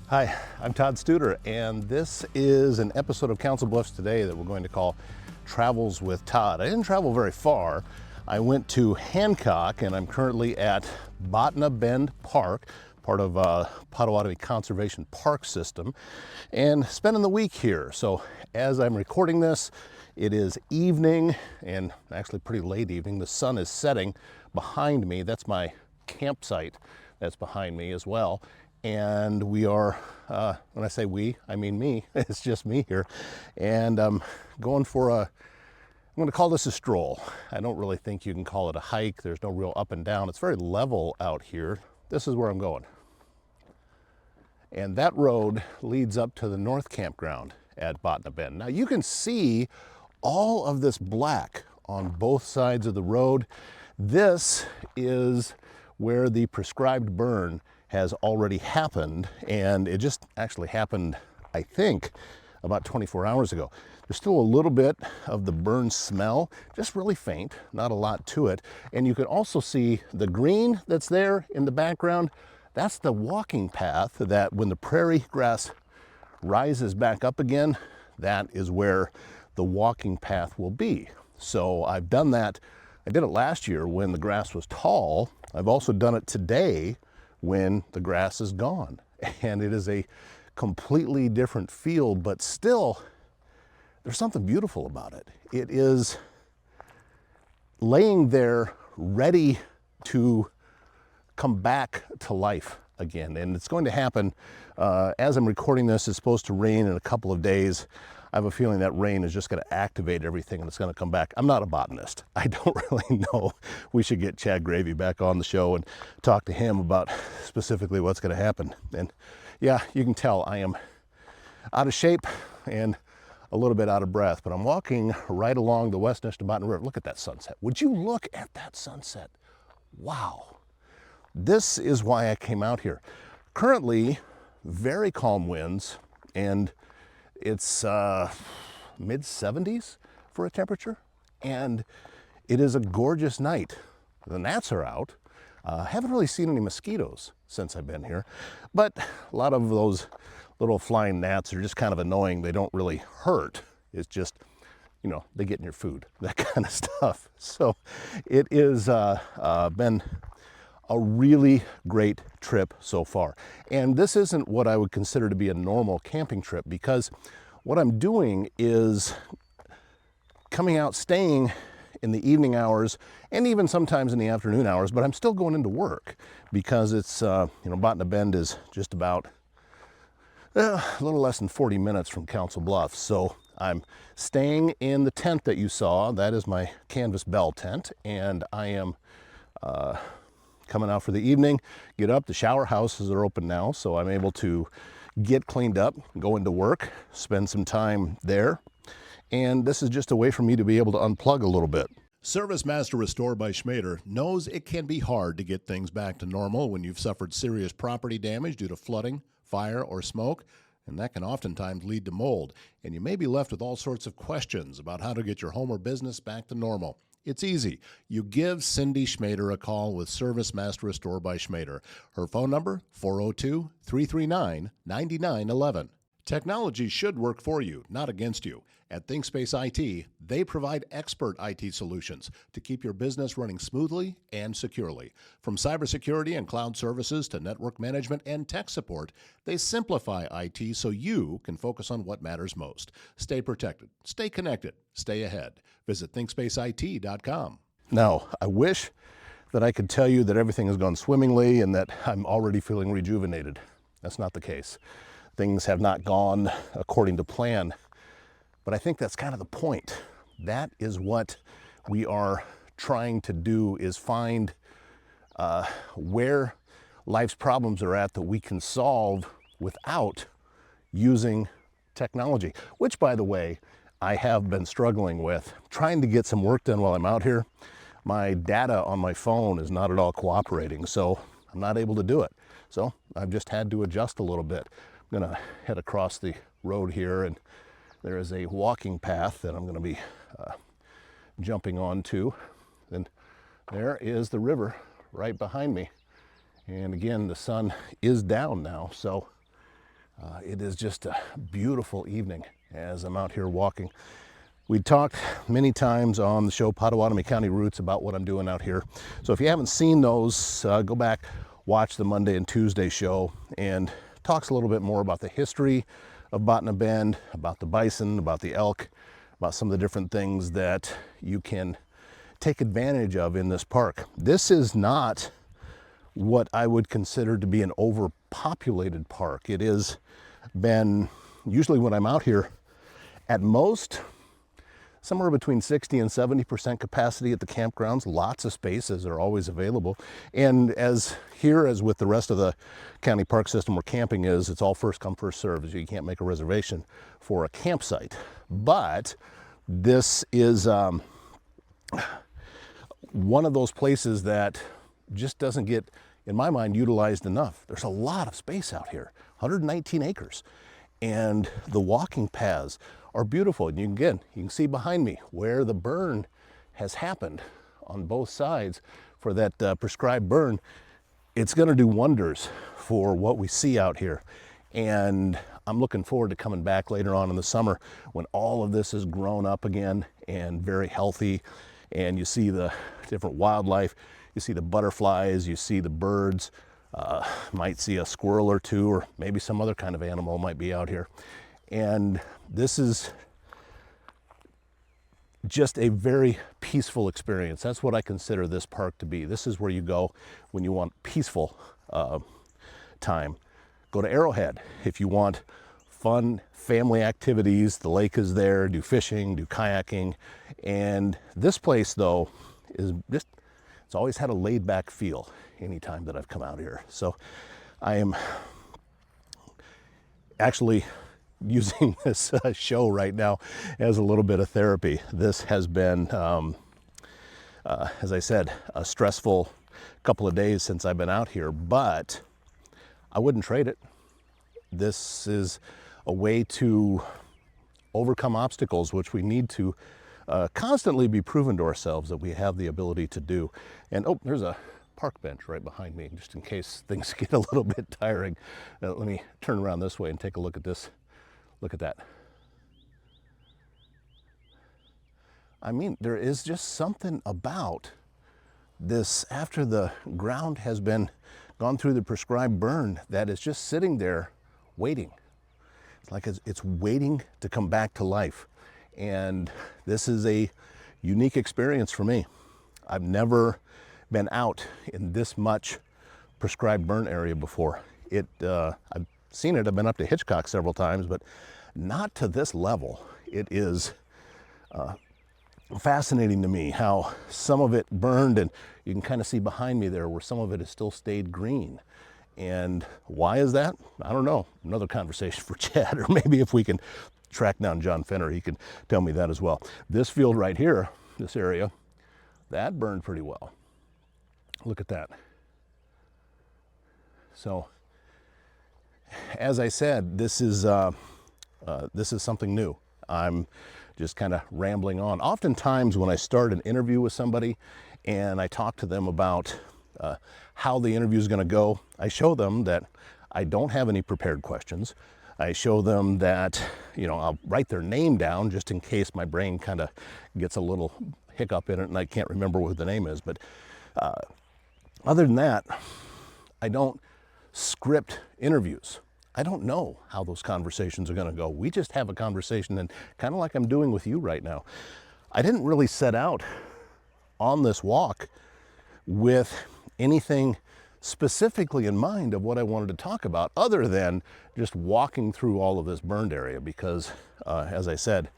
Hi, I'm Todd Studer, and this is an episode of Council Bluffs Today that we're going to call Travels with Todd. I didn't travel very far. I went to Hancock, and I'm currently at Botna Bend Park, part of Potawatomi Conservation Park System, and spending the week here. So as I'm recording this, it is evening, and actually pretty late evening. The sun is setting behind me. That's my campsite that's behind me as well. And we are, when I say we, I mean me. It's just me here. And I'm going for I'm going to call this a stroll. I don't really think you can call it a hike. There's no real up and down. It's very level out here. This is where I'm going. And that road leads up to the north campground at Botna Bend. Now you can see all of this black on both sides of the road. This is where the prescribed burn has already happened, and it just actually happened, I think, about 24 hours ago. There's still a little bit of the burn smell, just really faint, not a lot to it. And you can also see the green that's there in the background. That's the walking path that when the prairie grass rises back up again, that is where the walking path will be. So I've done that. I did it last year when the grass was tall. I've also done it today when the grass is gone, and it is a completely different field, but still there's something beautiful about it. It is laying there ready to come back to life again, and it's going to happen as I'm recording this. It's supposed to rain in a couple of days. I have a feeling that rain is just going to activate everything and it's going to come back. I'm not a botanist. I don't really know. We should get Chad Gravy back on the show and talk to him about specifically what's going to happen. And yeah, you can tell I am out of shape and a little bit out of breath, but I'm walking right along the West Nishnabotna River. Look at that sunset. Would you look at that sunset? Wow. This is why I came out here. Currently, very calm winds, and it's mid 70s for a temperature, and it is a gorgeous night. The gnats are out. Haven't really seen any mosquitoes since I've been here, but a lot of those little flying gnats are just kind of annoying. They don't really hurt. It's just, you know, they get in your food, that kind of stuff. So it is been a really great trip so far. And this isn't what I would consider to be a normal camping trip, because what I'm doing is coming out, staying in the evening hours, and even sometimes in the afternoon hours, but I'm still going into work because it's, Botna Bend is just about a little less than 40 minutes from Council Bluffs. So I'm staying in the tent that you saw. That is my canvas bell tent, and I am coming out for the evening, get up. The shower houses are open now, so I'm able to get cleaned up, go into work, spend some time there. And this is just a way for me to be able to unplug a little bit. Service Master Restore by Schmader knows it can be hard to get things back to normal when you've suffered serious property damage due to flooding, fire, or smoke, and that can oftentimes lead to mold. And you may be left with all sorts of questions about how to get your home or business back to normal. It's easy. You give Cindy Schmader a call with Service Master Restore by Schmader. Her phone number, 402-339-9911. Technology should work for you, not against you. At ThinkSpace IT, they provide expert IT solutions to keep your business running smoothly and securely. From cybersecurity and cloud services to network management and tech support, they simplify IT so you can focus on what matters most. Stay protected, stay connected, stay ahead. Visit ThinkSpaceIT.com. Now, I wish that I could tell you that everything has gone swimmingly and that I'm already feeling rejuvenated. That's not the case. Things have not gone according to plan. But I think that's kind of the point. That is what we are trying to do, is find where life's problems are at that we can solve without using technology, which, by the way, I have been struggling with, trying to get some work done while I'm out here. My data on my phone is not at all cooperating, so I'm not able to do it. So I've just had to adjust a little bit. I'm gonna head across the road here, and there is a walking path that I'm going to be jumping onto. And there is the river right behind me. And again, the sun is down now, so It is just a beautiful evening as I'm out here walking. We talked many times on the show Potawatomi County Roots about what I'm doing out here. So if you haven't seen those, go back, watch the Monday and Tuesday show, and talks a little bit more about the history of Botna Bend, about the bison, about the elk, about some of the different things that you can take advantage of in this park. This is not what I would consider to be an overpopulated park. It has been, usually when I'm out here, at most somewhere between 60 and 70% capacity at the campgrounds. Lots of spaces are always available. And as with the rest of the county park system where camping is, it's all first come, first served. You can't make a reservation for a campsite. But this is one of those places that just doesn't get, in my mind, utilized enough. There's a lot of space out here, 119 acres. And the walking paths are beautiful. And you can see behind me where the burn has happened on both sides for that prescribed burn. It's going to do wonders for what we see out here. And I'm looking forward to coming back later on in the summer when all of this is grown up again and very healthy. And you see the different wildlife, you see the butterflies, you see the birds, might see a squirrel or two, or maybe some other kind of animal might be out here. And this is just a very peaceful experience. That's what I consider this park to be. This is where you go when you want peaceful time. Go to Arrowhead if you want fun family activities. The lake is there, do fishing, do kayaking. And this place, though, is just, it's always had a laid back feel anytime that I've come out here. So I am actually using this show right now as a little bit of therapy. This has been, as I said, a stressful couple of days since I've been out here, but I wouldn't trade it. This is a way to overcome obstacles, which we need to constantly be proven to ourselves that we have the ability to do. And oh, there's a park bench right behind me, just in case things get a little bit tiring. Now, let me turn around this way and take a look at this. Look at that. I mean, there is just something about this after the ground has been gone through the prescribed burn that is just sitting there waiting. It's like it's waiting to come back to life. And this is a unique experience for me. I've never been out in this much prescribed burn area before. I've seen it, I've been up to Hitchcock several times, but not to this level. It is fascinating to me how some of it burned, and you can kind of see behind me there where some of it has still stayed green. And why is that? I don't know. Another conversation for Chad, or maybe if we can track down John Fenner, he can tell me that as well. This field right here, this area, that burned pretty well. Look at that. So, as I said, this is something new. I'm just kind of rambling on. Oftentimes when I start an interview with somebody and I talk to them about how the interview is going to go, I show them that I don't have any prepared questions. I show them that, I'll write their name down just in case my brain kind of gets a little hiccup in it and I can't remember what the name is. But other than that, I don't script interviews. I don't know how those conversations are going to go. We just have a conversation, and kind of like I'm doing with you right now. I didn't really set out on this walk with anything specifically in mind of what I wanted to talk about, other than just walking through all of this burned area, because as I said,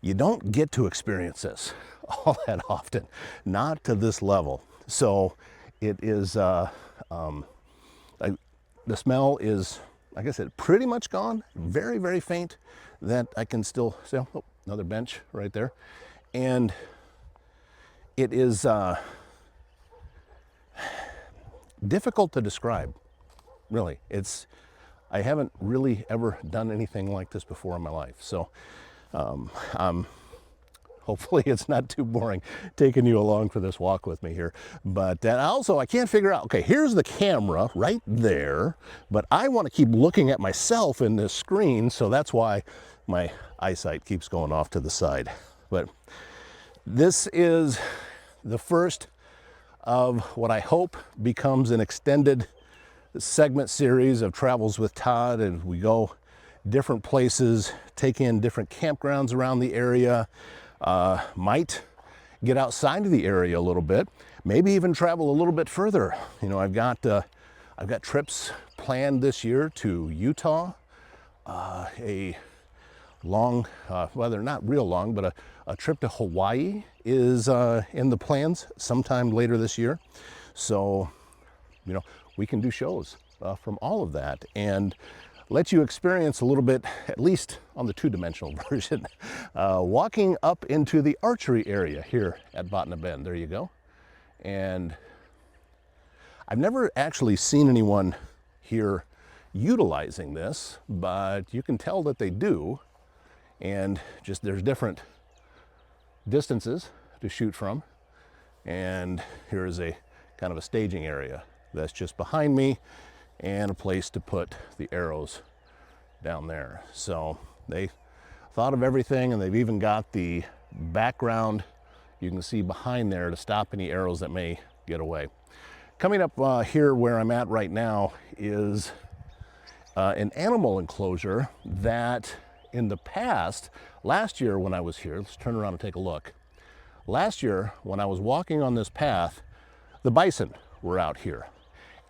you don't get to experience this all that often, not to this level. So it is, the smell is, like I said, pretty much gone, very, very faint, that I can still see. Oh, another bench right there. And it is difficult to describe, really. I haven't really ever done anything like this before in my life. So I'm Hopefully it's not too boring taking you along for this walk with me here. But also, I can't figure out, okay, here's the camera right there, but I want to keep looking at myself in this screen, so that's why my eyesight keeps going off to the side. But this is the first of what I hope becomes an extended segment series of Travels with Todd, and we go different places, take in different campgrounds around the area, might get outside of the area a little bit, maybe even travel a little bit further. You know, I've got trips planned this year to Utah, a long, well, they're not real long, but a trip to Hawaii is in the plans sometime later this year. So, you know, we can do shows from all of that and let you experience a little bit, at least on the two-dimensional version, walking up into the archery area here at Botna Bend. There you go. And I've never actually seen anyone here utilizing this, but you can tell that they do. And just there's different distances to shoot from. And here is a kind of a staging area that's just behind me, and a place to put the arrows down there. So they thought of everything, and they've even got the background you can see behind there to stop any arrows that may get away. Coming up here where I'm at right now is an animal enclosure that in the past, last year when I was here, let's turn around and take a look. Last year when I was walking on this path, the bison were out here.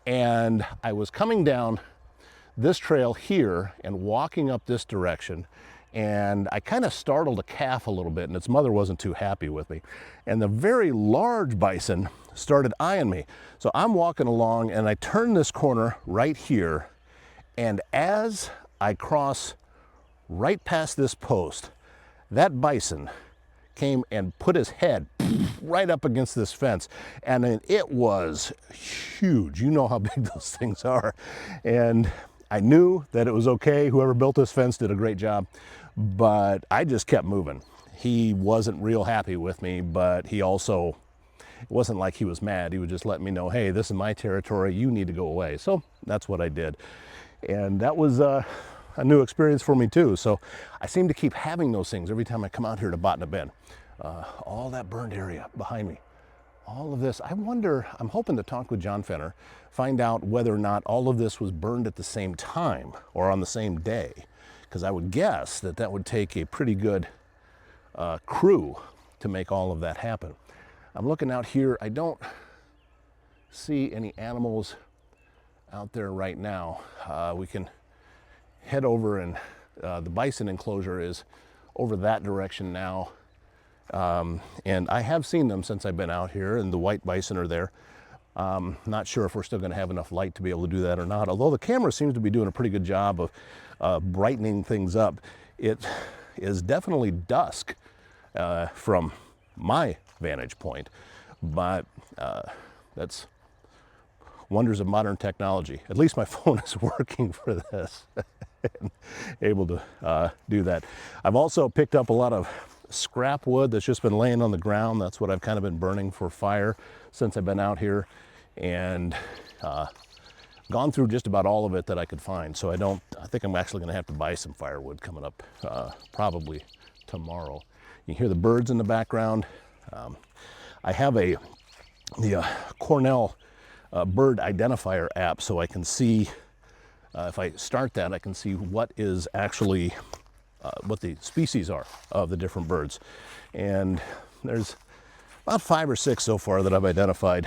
And I was coming down this trail here and walking up this direction, and I kind of startled a calf a little bit, and its mother wasn't too happy with me. And the very large bison started eyeing me. So I'm walking along, and I turn this corner right here, and as I cross right past this post, that bison came and put his head right up against this fence, and it was huge. You know how big those things are. And I knew that it was okay. Whoever built this fence did a great job, but I just kept moving. He wasn't real happy with me, but he also, it wasn't like he was mad. He would just let me know, hey, this is my territory, you need to go away. So that's what I did. And that was a new experience for me too. So I seem to keep having those things every time I come out here to Botna Bend. All that burned area behind me, all of this. I wonder, I'm hoping to talk with John Fenner, find out whether or not all of this was burned at the same time or on the same day, because I would guess that that would take a pretty good crew to make all of that happen. I'm looking out here. I don't see any animals out there right now. We can head over, and the bison enclosure is over that direction now. And I have seen them since I've been out here, and the white bison are there. Not sure if we're still going to have enough light to be able to do that or not, although the camera seems to be doing a pretty good job of brightening things up. It is definitely dusk from my vantage point, but that's wonders of modern technology. At least my phone is working for this. Able to do that. I've also picked up a lot of scrap wood that's just been laying on the ground. That's what I've kind of been burning for fire since I've been out here, and gone through just about all of it that I could find. So I think I'm actually going to have to buy some firewood coming up probably tomorrow. You can hear the birds in the background. I have the Cornell bird identifier app, so I can see, if I start that, I can see what is actually what the species are of the different birds. And there's about 5 or 6 so far that I've identified.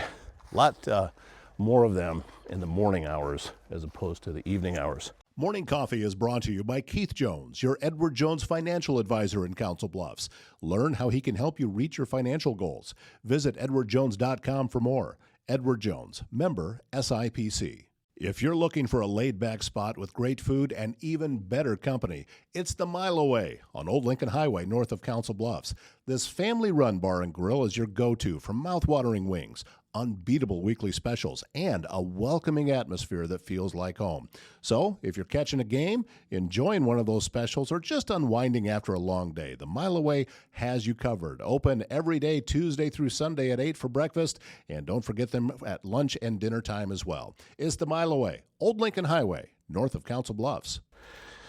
A lot more of them in the morning hours as opposed to the evening hours. Morning Coffee is brought to you by Keith Jones, your Edward Jones financial advisor in Council Bluffs. Learn how he can help you reach your financial goals. Visit edwardjones.com for more. Edward Jones, member SIPC. If you're looking for a laid-back spot with great food and even better company, it's the Mile Away on Old Lincoln Highway north of Council Bluffs. This family-run bar and grill is your go-to for mouth-watering wings, unbeatable weekly specials, and a welcoming atmosphere that feels like home. So, if you're catching a game, enjoying one of those specials, or just unwinding after a long day, the Mile Away has you covered. Open every day, Tuesday through Sunday at 8 for breakfast, and don't forget them at lunch and dinner time as well. It's the Mile Away, Old Lincoln Highway, north of Council Bluffs.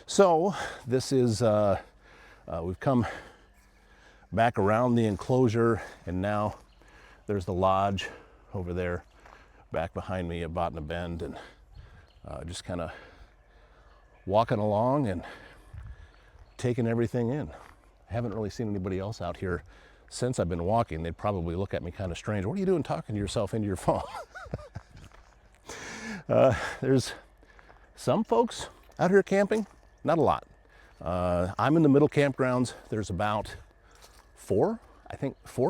So this is, we've come back around the enclosure, and now there's the lodge over there back behind me at Botna Bend, and just kind of walking along and taking everything in. I haven't really seen anybody else out here since I've been walking. They'd probably look at me kind of strange. What are you doing talking to yourself into your phone? There's some folks out here camping, not a lot. I'm in the middle campgrounds. There's about four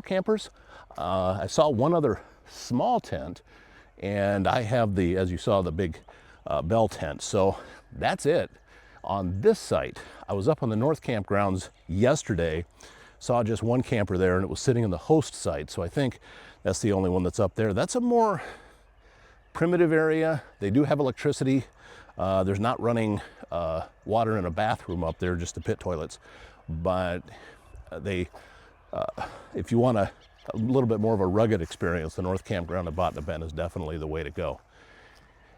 campers. I saw one other small tent, and I have the, as you saw, the big bell tent. So that's it on this site. I was up on the north campgrounds yesterday, saw just one camper there, and it was sitting in the host site. So I think that's the only one that's up there. That's a more primitive area. They do have electricity. There's not running water in a bathroom up there, just the pit toilets. But they, if you want a little bit more of a rugged experience, the North Campground at Botna Bend is definitely the way to go.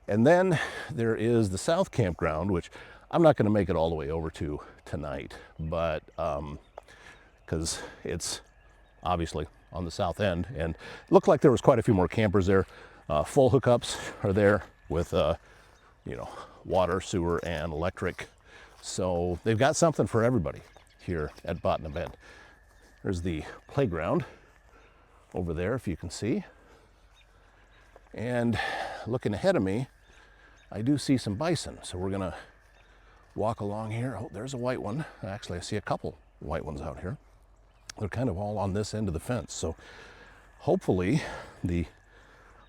And then there is the South Campground, which I'm not going to make it all the way over to tonight, but because it's obviously on the south end, and it looked like there was quite a few more campers there. Full hookups are there with you know, water, sewer, and electric. So they've got something for everybody here at Botna Bend. There's the playground over there, if you can see. And looking ahead of me, I do see some bison. So we're gonna walk along here. Oh, there's a white one. Actually, I see a couple white ones out here. They're kind of all on this end of the fence. So hopefully the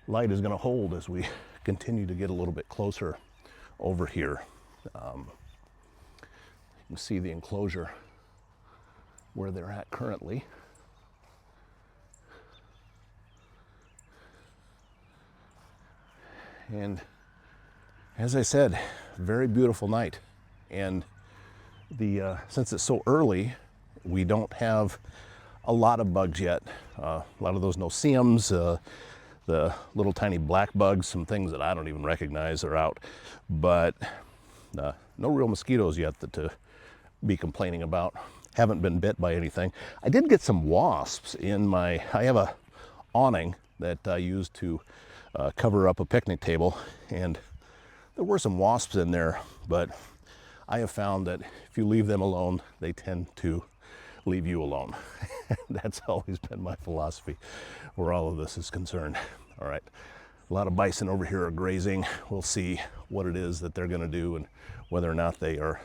light is gonna hold as we continue to get a little bit closer over here. You can see the enclosure where they're at currently. And as I said, very beautiful night. And the since it's so early, we don't have a lot of bugs yet. A lot of those no-see-ums, the little tiny black bugs, some things that I don't even recognize are out. But no real mosquitoes yet to be complaining about. Haven't been bit by anything. I did get some wasps in my, I have a awning that I use to cover up a picnic table, and there were some wasps in there, but I have found that if you leave them alone, they tend to leave you alone. That's always been my philosophy where all of this is concerned. All right, a lot of bison over here are grazing. We'll see what it is that they're gonna do and whether or not they are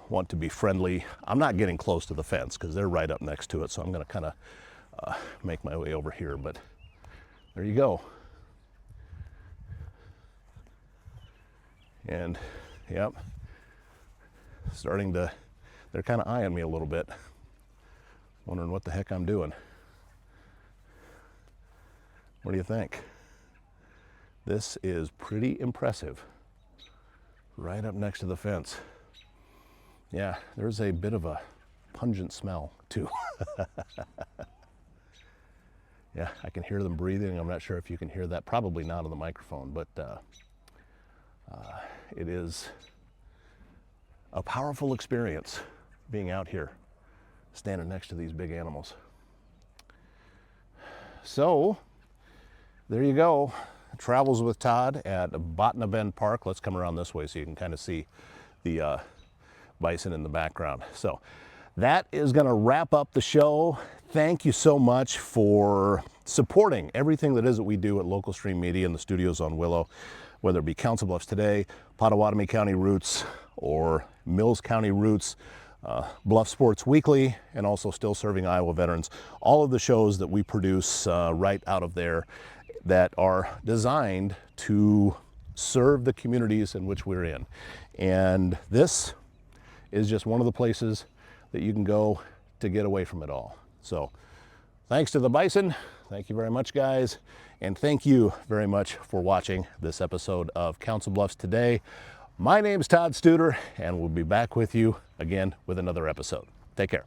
want to be friendly. I'm not getting close to the fence because they're right up next to it, so I'm gonna kind of make my way over here, but there you go. And yep, starting to, they're kind of eyeing me a little bit, wondering what the heck I'm doing. What do you think? This is pretty impressive. Right up next to the fence. Yeah, there's a bit of a pungent smell too. Yeah, I can hear them breathing. I'm not sure if you can hear that. Probably not on the microphone, but it is a powerful experience being out here, standing next to these big animals. So, there you go. Travels with Todd at Botna Bend Park. Let's come around this way so you can kind of see the bison in the background. So, that is going to wrap up the show. Thank you so much for supporting everything that is that we do at Local Stream Media in the studios on Willow, whether it be Council Bluffs Today, Pottawatomie County Roots, or Mills County Roots, Bluff Sports Weekly, and also Still Serving Iowa Veterans. All of the shows that we produce right out of there that are designed to serve the communities in which we're in. And this is just one of the places that you can go to get away from it all. So Thanks to the Bison. Thank you very much, guys. And thank you very much for watching this episode of Council Bluffs Today. My name's Todd Studer, and we'll be back with you again with another episode. Take care.